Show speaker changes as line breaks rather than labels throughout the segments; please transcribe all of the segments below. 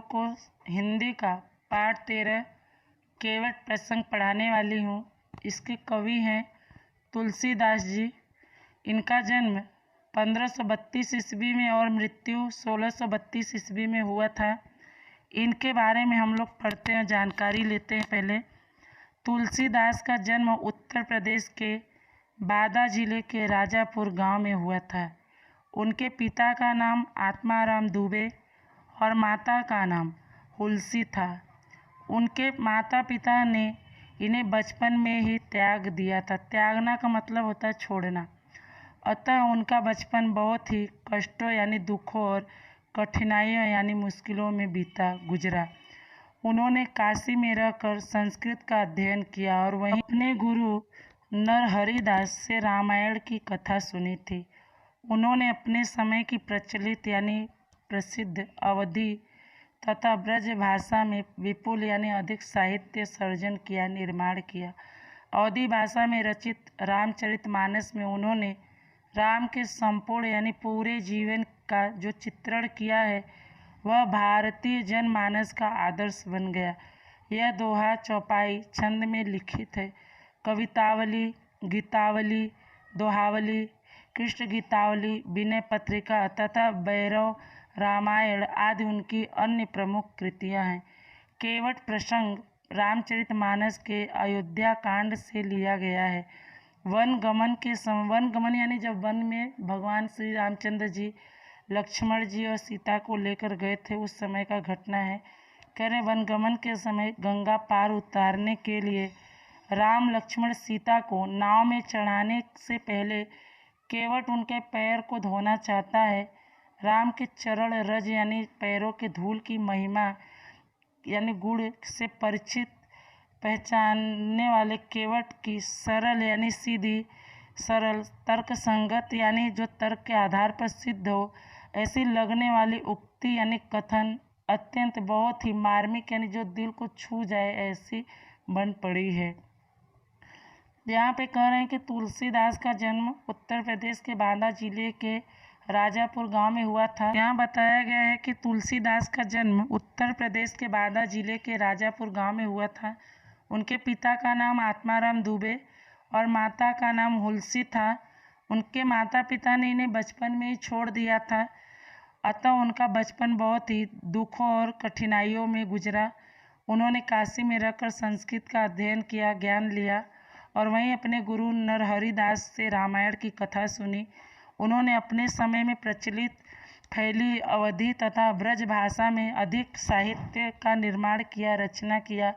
लोग को हिंदी का पाठ 13 केवट प्रसंग पढ़ाने वाली हूँ। इसके कवि हैं तुलसीदास जी। इनका जन्म 1532 ईस्वी में और मृत्यु 1632 ईस्वी में हुआ था। इनके बारे में हम लोग पढ़ते हैं, जानकारी लेते हैं। पहले तुलसीदास का जन्म उत्तर प्रदेश के बादा जिले के राजापुर गांव में हुआ था। उनके पिता का नाम आत्माराम दुबे और माता का नाम हुलसी था। उनके माता पिता ने इन्हें बचपन में ही त्याग दिया था। त्यागना का मतलब होता है छोड़ना। अतः उनका बचपन बहुत ही कष्टों यानी दुखों और कठिनाइयों यानी मुश्किलों में गुजरा। उन्होंने काशी में रहकर संस्कृत का अध्ययन किया और वहीं अपने गुरु नरहरिदास से रामायण की कथा सुनी थी। उन्होंने अपने समय की प्रचलित यानी प्रसिद्ध अवधी तथा ब्रज भाषा में विपुल यानी अधिक साहित्य सर्जन किया, निर्माण किया। अवधी भाषा में रचित रामचरितमानस में उन्होंने राम के संपूर्ण यानी पूरे जीवन का जो चित्रण किया है वह भारतीय जनमानस का आदर्श बन गया। यह दोहा चौपाई छंद में लिखित है। कवितावली, गीतावली, दोहावली, कृष्ण गीतावली, विनय पत्रिका तथा भैरव रामायण आदि उनकी अन्य प्रमुख कृतियां हैं। केवट प्रसंग रामचरितमानस के अयोध्या कांड से लिया गया है। वन गमन यानी जब वन में भगवान श्री रामचंद्र जी लक्ष्मण जी और सीता को लेकर गए थे, उस समय का घटना है। कह रहे वन गमन के समय गंगा पार उतारने के लिए राम लक्ष्मण सीता को नाव में चढ़ाने से पहले केवट उनके पैर को धोना चाहता है। राम के चरण रज यानी पैरों के धूल की महिमा यानी गुण से परिचित पहचानने वाले केवट की सरल यानी सीधी, सरल, तर्क संगत यानी जो तर्क के आधार पर सिद्ध हो ऐसी लगने वाली उक्ति यानी कथन अत्यंत बहुत ही मार्मिक यानी जो दिल को छू जाए ऐसी बन पड़ी है। यहाँ पे कह रहे हैं कि तुलसीदास का जन्म उत्तर प्रदेश के बांदा जिले के राजापुर गांव में हुआ था। यहाँ बताया गया है कि तुलसीदास का जन्म उत्तर प्रदेश के बांदा जिले के राजापुर गांव में हुआ था। उनके पिता का नाम आत्माराम दुबे और माता का नाम हुलसी था। उनके माता पिता ने इन्हें बचपन में ही छोड़ दिया था। अतः उनका बचपन बहुत ही दुखों और कठिनाइयों में गुजरा। उन्होंने काशी में रहकर संस्कृत का अध्ययन किया, ज्ञान लिया और वहीं अपने गुरु नरहरिदास से रामायण की कथा सुनी। उन्होंने अपने समय में प्रचलित फैली अवधी तथा ब्रज भाषा में अधिक साहित्य का निर्माण किया, रचना किया।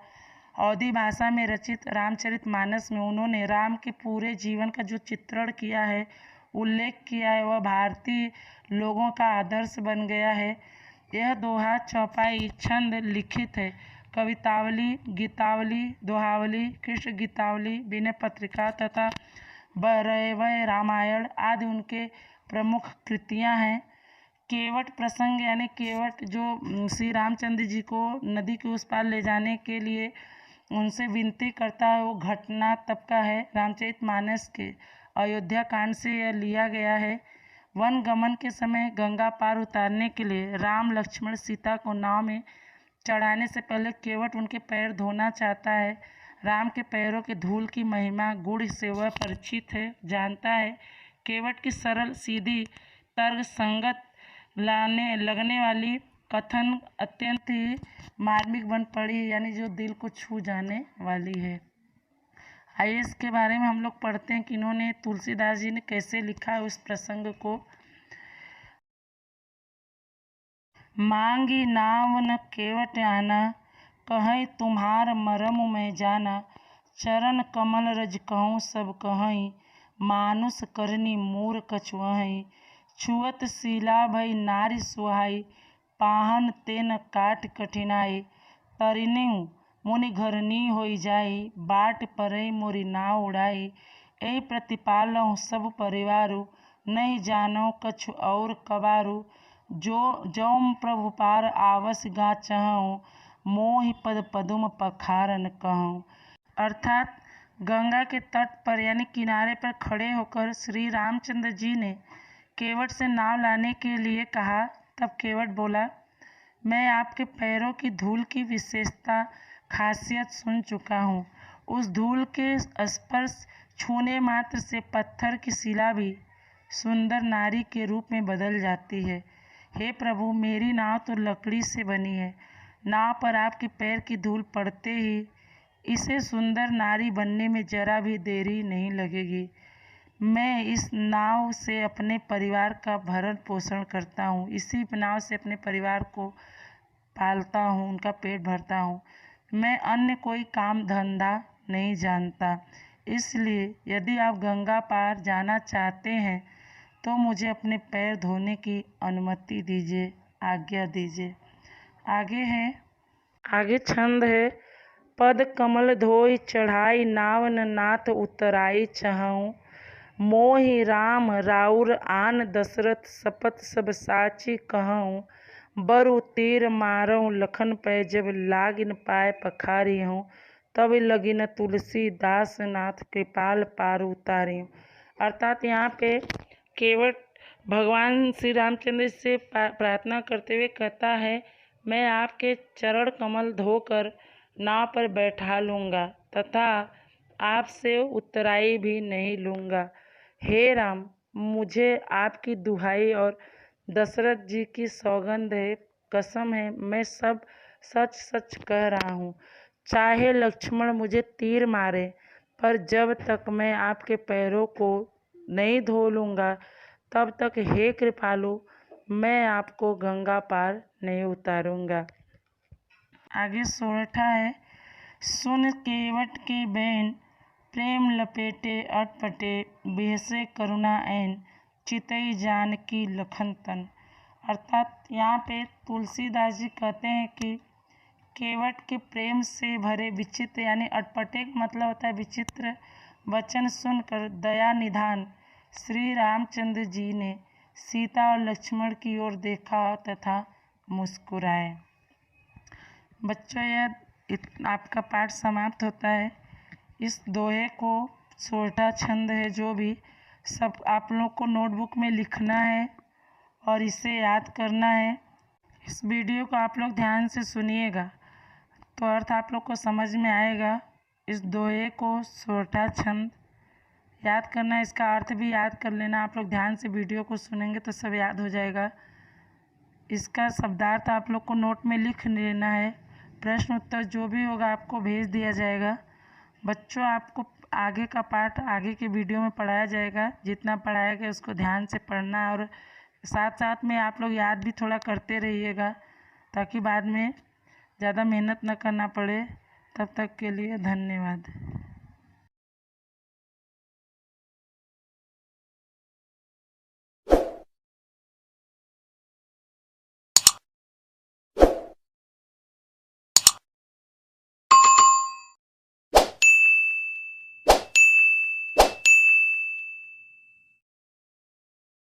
अवधी भाषा में रचित रामचरितमानस में उन्होंने राम के पूरे जीवन का जो चित्रण किया है, उल्लेख किया है, वह भारतीय लोगों का आदर्श बन गया है। यह दोहा चौपाई छंद लिखित है। कवितावली, गीतावली, दोहावली, कृष्ण गीतावली, विनय पत्रिका तथा भैरव रामायण आदि उनके प्रमुख कृतियां हैं। केवट प्रसंग यानी केवट जो श्री रामचंद्र जी को नदी के उस पार ले जाने के लिए उनसे विनती करता है, वो घटना तब का है। रामचरितमानस के अयोध्या कांड से यह लिया गया है। वन गमन के समय गंगा पार उतारने के लिए राम लक्ष्मण सीता को नाव में चढ़ाने से पहले केवट उनके पैर धोना चाहता है। राम के पैरों के धूल की महिमा गुण से वह परिचित है, जानता है। केवट की सरल, सीधी, तर्क संगत लगने वाली कथन अत्यंत ही मार्मिक बन पड़ी यानी जो दिल को छू जाने वाली है। आइए इसके बारे में हम लोग पढ़ते हैं कि इन्होंने तुलसीदास जी ने कैसे लिखा है उस प्रसंग को। मांगी नाव न केवट आना, कहीं तुम्हार मरम में जाना। चरण कमल रज कहूँ सब कहीं, मानुष करनी मूर कछुआई। छुअत शिला भई नारी सुहाई, पाहन तेन काट कठिनाई। तरिनेउ मुनि घरनी होई जाई, बाट परई मोरी नाव उड़ाई। एहि प्रतिपालहु सब परिवारु, नहीं जानौ कछु और कबारू। जो जौम प्रभु पार आवस गा चहूँ, मोहि पद पदुम पखारन कहूँ। अर्थात गंगा के तट पर यानी किनारे पर खड़े होकर श्री रामचंद्र जी ने केवट से नाव लाने के लिए कहा। तब केवट बोला, मैं आपके पैरों की धूल की विशेषता खासियत सुन चुका हूँ। उस धूल के स्पर्श छूने मात्र से पत्थर की शिला भी सुंदर नारी के रूप में बदल जाती है। हे प्रभु, मेरी नाव तो लकड़ी से बनी है। नाव पर आपके पैर की धूल पड़ते ही इसे सुंदर नारी बनने में जरा भी देरी नहीं लगेगी। मैं इस नाव से अपने परिवार का भरण पोषण करता हूँ। इसी नाव से अपने परिवार को पालता हूँ, उनका पेट भरता हूँ। मैं अन्य कोई काम धंधा नहीं जानता। इसलिए यदि आप गंगा पार जाना चाहते हैं तो मुझे अपने पैर धोने की अनुमति दीजिए, आज्ञा दीजिए। आगे छंद है। पद कमल धोई चढ़ाई नावन नाथ उतराई चहऊँ। मोहि राम राउर आन दशरथ शपथ सब साची कहऊँ। बरु तीर मारऊँ लखन पै जब लागिन पाए पखारी हूँ। तब लगिन तुलसीदास नाथ कृपाल पार उतारी। अर्थात यहाँ पे केवट भगवान श्री रामचंद्र से प्रार्थना करते हुए कहता है, मैं आपके चरण कमल धोकर नाव पर बैठा लूँगा तथा आपसे उतराई भी नहीं लूँगा। हे राम, मुझे आपकी दुहाई और दशरथ जी की सौगंध है, कसम है, मैं सब सच सच कह रहा हूँ। चाहे लक्ष्मण मुझे तीर मारे, पर जब तक मैं आपके पैरों को नहीं धो लूँगा तब तक हे कृपालु, मैं आपको गंगा पार नहीं उतारूँगा। आगे सोरठा है। सुन केवट के बैन प्रेम लपेटे अटपटे बेहसे करुणा ऐन चितई जानकी लखन तन। अर्थात यहाँ पे तुलसीदास जी कहते हैं कि केवट के प्रेम से भरे विचित्र यानी अटपटे का मतलब होता है विचित्र वचन सुनकर दया निधान श्री रामचंद्र जी ने सीता और लक्ष्मण की ओर देखा तथा मुस्कुराए। बच्चों, यह आपका पाठ समाप्त होता है। इस दोहे को सोरठा छंद है जो भी सब आप लोग को नोटबुक में लिखना है और इसे याद करना है। इस वीडियो को आप लोग ध्यान से सुनिएगा तो अर्थ आप लोग को समझ में आएगा। इस दोहे को सोरठा छंद याद करना, इसका अर्थ भी याद कर लेना। आप लोग ध्यान से वीडियो को सुनेंगे तो सब याद हो जाएगा। इसका शब्दार्थ आप लोग को नोट में लिख लेना है। प्रश्न उत्तर जो भी होगा आपको भेज दिया जाएगा। बच्चों, आपको आगे का पाठ आगे के वीडियो में पढ़ाया जाएगा। जितना पढ़ाया गया उसको ध्यान से पढ़ना और साथ साथ में आप लोग याद भी थोड़ा करते रहिएगा ताकि बाद में ज़्यादा मेहनत न करना पड़े। तब तक के लिए धन्यवाद।